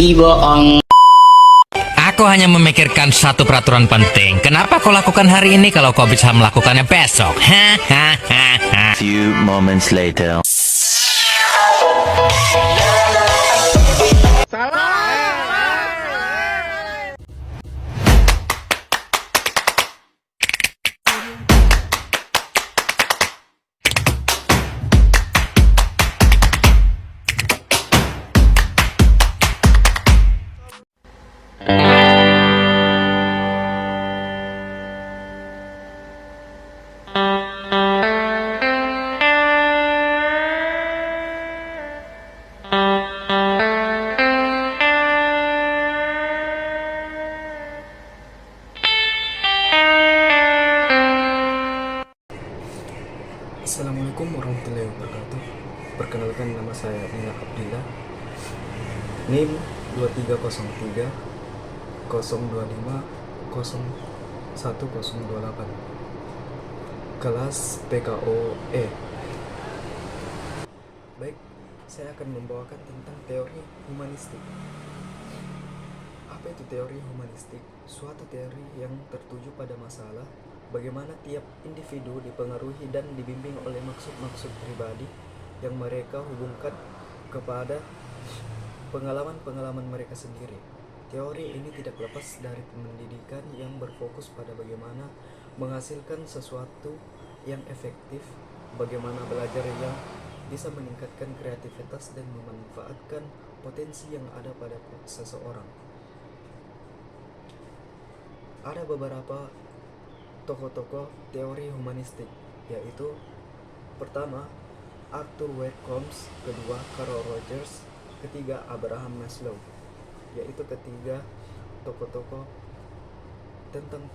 bohong. Aku hanya memikirkan satu peraturan penting. Kenapa kau lakukan hari ini kalau kau bisa melakukannya besok? Few moments later. Assalamualaikum warahmatullahi wabarakatuh. Perkenalkan, nama saya Ina Abdillah, NIM 2303 025 0108, kelas PKOE. Baik, saya akan membawakan tentang teori humanistik. Apa itu teori humanistik? Suatu teori yang tertuju pada masalah bagaimana tiap individu dipengaruhi dan dibimbing oleh maksud-maksud pribadi yang mereka hubungkan kepada pengalaman-pengalaman mereka sendiri. Teori ini tidak lepas dari pendidikan yang berfokus pada bagaimana menghasilkan sesuatu yang efektif, bagaimana belajar yang bisa meningkatkan kreativitas dan memanfaatkan potensi yang ada pada seseorang. Ada beberapa tokoh-tokoh teori humanistik, yaitu pertama Arthur Wade Combs, kedua Carl Rogers, ketiga Abraham Maslow, yaitu ketiga tokoh-tokoh tentang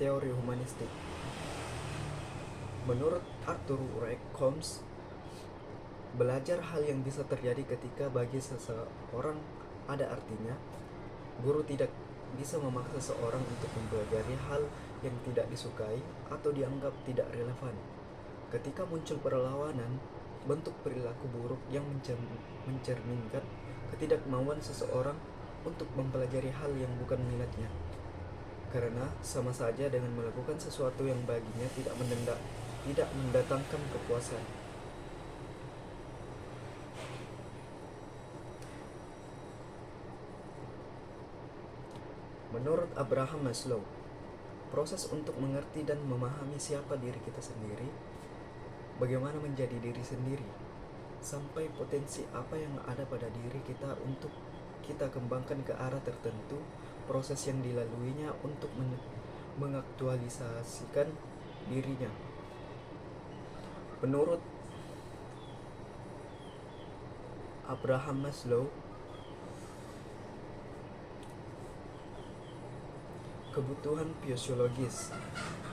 teori humanistik. Menurut Arthur Wade Combs, belajar hal yang bisa terjadi ketika bagi seseorang ada artinya. Guru tidak bisa memaksa seorang untuk mempelajari hal yang tidak disukai atau dianggap tidak relevan. Ketika muncul perlawanan, bentuk perilaku buruk yang mencerminkan ketidakmauan seseorang untuk mempelajari hal yang bukan minatnya, karena sama saja dengan melakukan sesuatu yang baginya tidak mendatangkan kepuasan. Menurut Abraham Maslow, proses untuk mengerti dan memahami siapa diri kita sendiri, bagaimana menjadi diri sendiri, sampai potensi apa yang ada pada diri kita untuk kita kembangkan ke arah tertentu, proses yang dilaluinya untuk mengaktualisasikan dirinya. Menurut Abraham Maslow, kebutuhan fisiologis,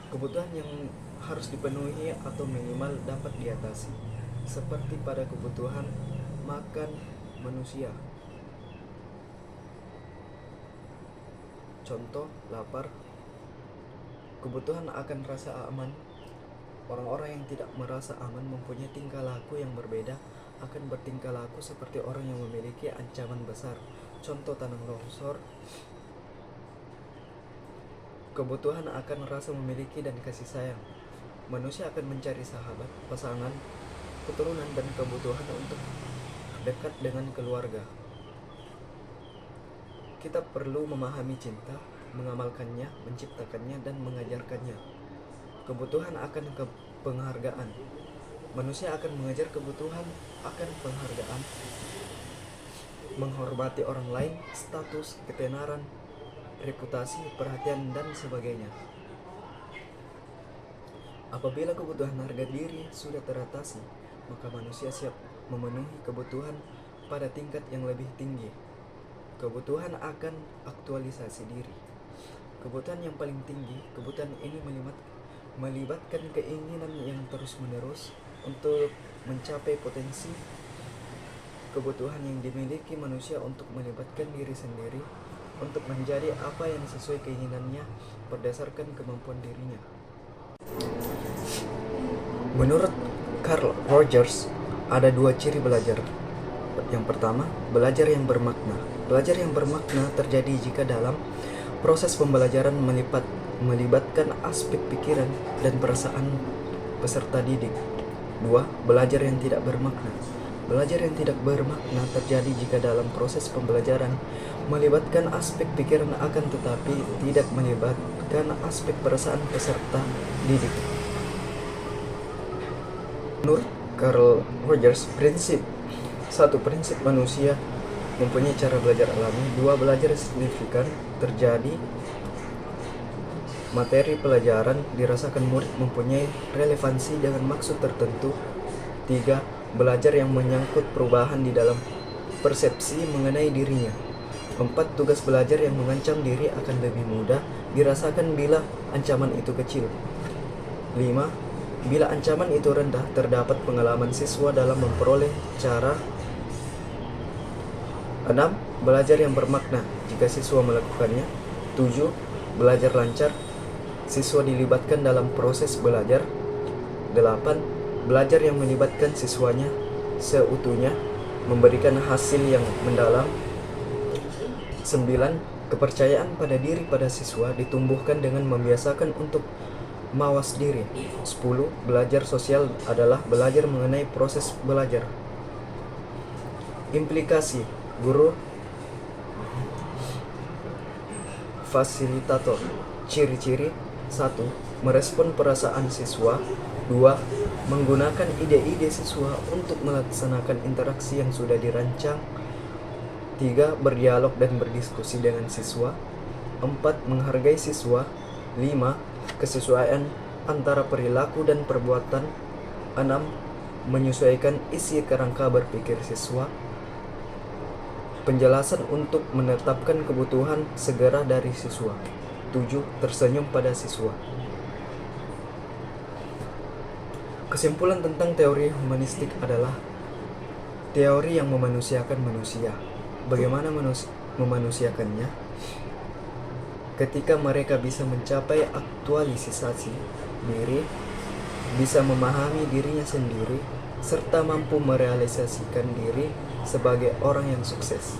kebutuhan yang harus dipenuhi atau minimal dapat diatasi, seperti pada kebutuhan makan manusia. Contoh, lapar. Kebutuhan akan rasa aman. Orang-orang yang tidak merasa aman mempunyai tingkah laku yang berbeda, akan bertingkah laku seperti orang yang memiliki ancaman besar. Contoh, tanah longsor. Kebutuhan akan rasa memiliki dan kasih sayang. Manusia akan mencari sahabat, pasangan, keturunan, dan kebutuhan untuk dekat dengan keluarga. Kita perlu memahami cinta, mengamalkannya, menciptakannya, dan mengajarkannya. Kebutuhan akan penghargaan. Manusia akan mengejar kebutuhan akan penghargaan, menghormati orang lain, status, ketenaran, reputasi, perhatian, dan sebagainya. Apabila kebutuhan harga diri sudah teratasi, maka manusia siap memenuhi kebutuhan pada tingkat yang lebih tinggi. Kebutuhan akan aktualisasi diri. Kebutuhan yang paling tinggi, kebutuhan ini melibatkan keinginan yang terus-menerus untuk mencapai potensi. Kebutuhan yang dimiliki manusia untuk melibatkan diri sendiri untuk menjadi apa yang sesuai keinginannya berdasarkan kemampuan dirinya. Menurut Carl Rogers, ada dua ciri belajar. Yang pertama, belajar yang bermakna. Belajar yang bermakna terjadi jika dalam proses pembelajaran melibatkan aspek pikiran dan perasaan peserta didik. 2. Belajar yang tidak bermakna. Belajar yang tidak bermakna terjadi jika dalam proses pembelajaran melibatkan aspek pikiran akan tetapi tidak melibatkan aspek perasaan peserta didik. Menurut Carl Rogers, prinsip manusia mempunyai cara belajar alami. 2. Belajar signifikan terjadi materi pelajaran dirasakan murid mempunyai relevansi dengan maksud tertentu. 3. Belajar yang menyangkut perubahan di dalam persepsi mengenai dirinya. 4. Tugas belajar yang mengancam diri akan lebih mudah dirasakan bila ancaman itu kecil. 5. Bila ancaman itu rendah, terdapat pengalaman siswa dalam memperoleh cara. 6. Belajar yang bermakna jika siswa melakukannya. 7. Belajar lancar, siswa dilibatkan dalam proses belajar. 8. Belajar yang melibatkan siswanya seutuhnya, memberikan hasil yang mendalam. 9. Kepercayaan pada diri pada siswa ditumbuhkan dengan membiasakan untuk mawas diri. 10. Belajar sosial adalah belajar mengenai proses belajar. Implikasi guru fasilitator. Ciri-ciri: 1. Merespon perasaan siswa. 2. Menggunakan ide-ide siswa untuk melaksanakan interaksi yang sudah dirancang. 3. Berdialog dan berdiskusi dengan siswa. 4. Menghargai siswa. 5. Kesesuaian antara perilaku dan perbuatan. 6. Menyesuaikan isi kerangka berpikir siswa. Penjelasan untuk menetapkan kebutuhan segera dari siswa. 7. Tersenyum pada siswa. Kesimpulan tentang teori humanistik adalah teori yang memanusiakan manusia. Bagaimana memanusiakannya? Ketika mereka bisa mencapai aktualisasi diri, bisa memahami dirinya sendiri, serta mampu merealisasikan diri sebagai orang yang sukses.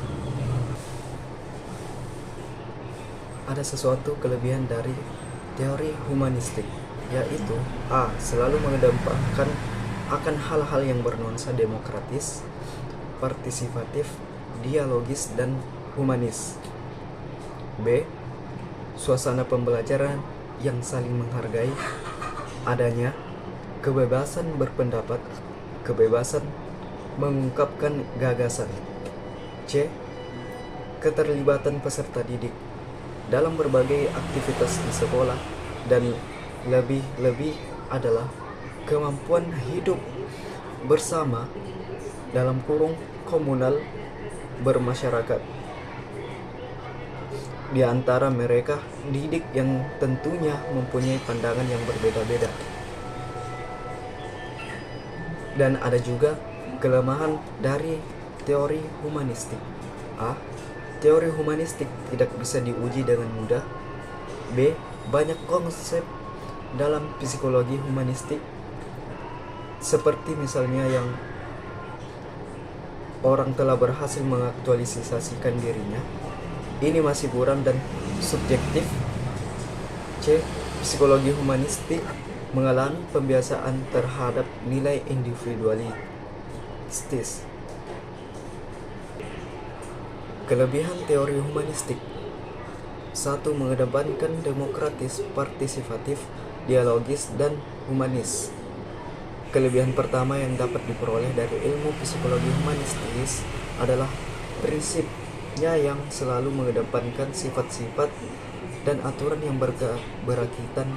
Ada sesuatu kelebihan dari teori humanistik, yaitu A. Selalu mengedepankan akan hal-hal yang bernuansa demokratis, partisipatif, dialogis, dan humanis. B. Suasana pembelajaran yang saling menghargai, adanya kebebasan berpendapat, kebebasan mengungkapkan gagasan. C. Keterlibatan peserta didik dalam berbagai aktivitas di sekolah, dan lebih-lebih adalah kemampuan hidup bersama dalam kurung komunal bermasyarakat di antara mereka didik yang tentunya mempunyai pandangan yang berbeda-beda. Dan ada juga kelemahan dari teori humanistik. A. Teori humanistik tidak bisa diuji dengan mudah. B. Banyak konsep dalam psikologi humanistik, seperti misalnya yang orang telah berhasil mengaktualisasikan dirinya, ini masih buram dan subjektif. C. Psikologi humanistik mengalami pembiasaan terhadap nilai individualistis. Kelebihan teori humanistik: 1. Mengedepankan demokratis, partisipatif, dialogis, dan humanis. Kelebihan pertama yang dapat diperoleh dari ilmu psikologi humanistis adalah prinsipnya yang selalu mengedepankan sifat-sifat dan aturan yang berkaitan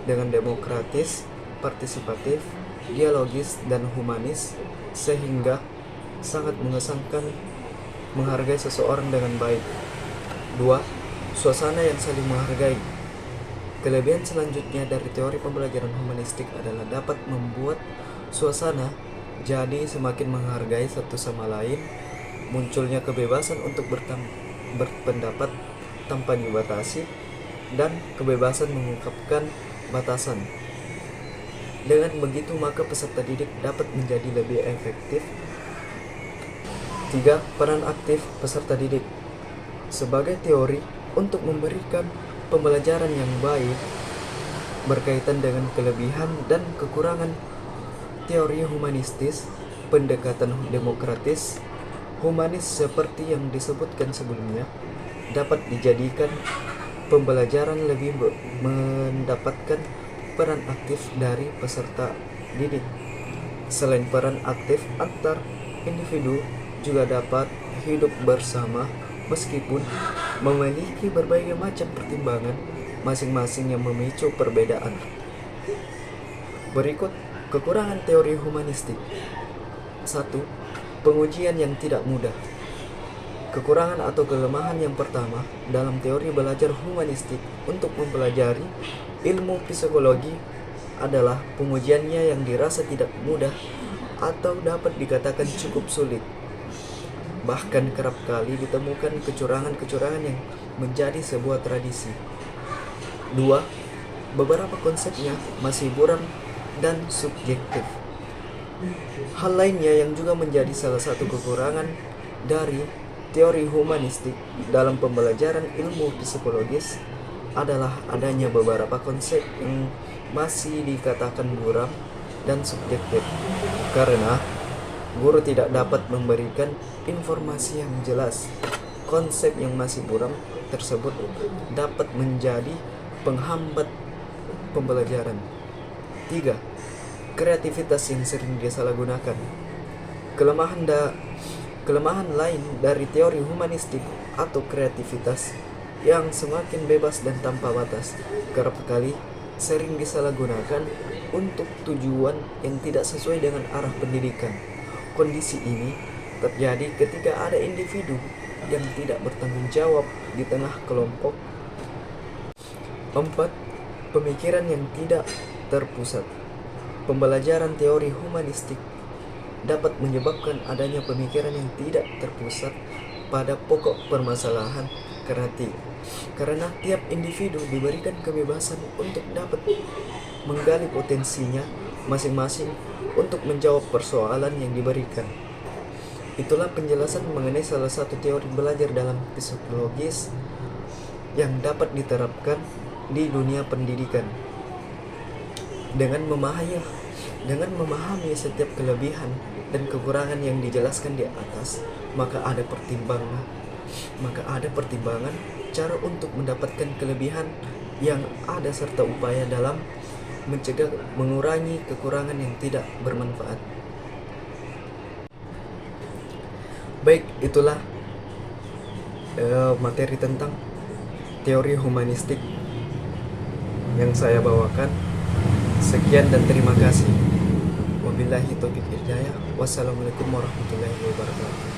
dengan demokratis, partisipatif, dialogis, dan humanis, sehingga sangat mengesankan menghargai seseorang dengan baik. 2. Suasana yang saling menghargai. Kelebihan selanjutnya dari teori pembelajaran humanistik adalah dapat membuat suasana jadi semakin menghargai satu sama lain, munculnya kebebasan untuk berpendapat tanpa dibatasi, dan kebebasan mengungkapkan batasan. Dengan begitu, maka peserta didik dapat menjadi lebih efektif Tiga, peran aktif peserta didik. Sebagai teori untuk memberikan pembelajaran yang baik berkaitan dengan kelebihan dan kekurangan teori humanistis, pendekatan demokratis, humanis seperti yang disebutkan sebelumnya, dapat dijadikan pembelajaran lebih mendapatkan peran aktif dari peserta didik. Selain peran aktif antar individu, juga dapat hidup bersama meskipun memiliki berbagai macam pertimbangan masing-masing yang memicu perbedaan. Berikut kekurangan teori humanistik. 1. Pengujian yang tidak mudah. Kekurangan atau kelemahan yang pertama dalam teori belajar humanistik untuk mempelajari ilmu psikologi adalah pengujiannya yang dirasa tidak mudah atau dapat dikatakan cukup sulit. Bahkan kerap kali ditemukan kecurangan-kecurangan yang menjadi sebuah tradisi. 2. Beberapa konsepnya masih buram dan subjektif. Hal lainnya yang juga menjadi salah satu kekurangan dari teori humanistik dalam pembelajaran ilmu psikologis adalah adanya beberapa konsep yang masih dikatakan buram dan subjektif, karena guru tidak dapat memberikan informasi yang jelas. Konsep yang masih buram tersebut dapat menjadi penghambat pembelajaran. 3. Kreativitas yang sering disalahgunakan. Kelemahan lain dari teori humanistik atau kreativitas yang semakin bebas dan tanpa batas kerap kali sering disalahgunakan untuk tujuan yang tidak sesuai dengan arah pendidikan. Kondisi ini terjadi ketika ada individu yang tidak bertanggung jawab di tengah kelompok. 4. Pemikiran yang tidak terpusat. Pembelajaran teori humanistik dapat menyebabkan adanya pemikiran yang tidak terpusat pada pokok permasalahan karena tiap individu diberikan kebebasan untuk dapat menggali potensinya masing-masing untuk menjawab persoalan yang diberikan. Itulah penjelasan mengenai salah satu teori belajar dalam psikologis yang dapat diterapkan di dunia pendidikan. Dengan memahami setiap kelebihan dan kekurangan yang dijelaskan di atas, maka ada pertimbangan cara untuk mendapatkan kelebihan yang ada serta upaya dalam mengurangi kekurangan yang tidak bermanfaat. Baik, itulah materi tentang teori humanistik yang saya bawakan. Sekian dan terima kasih. Wabillahi taufiq hidayah. Wassalamualaikum warahmatullahi wabarakatuh.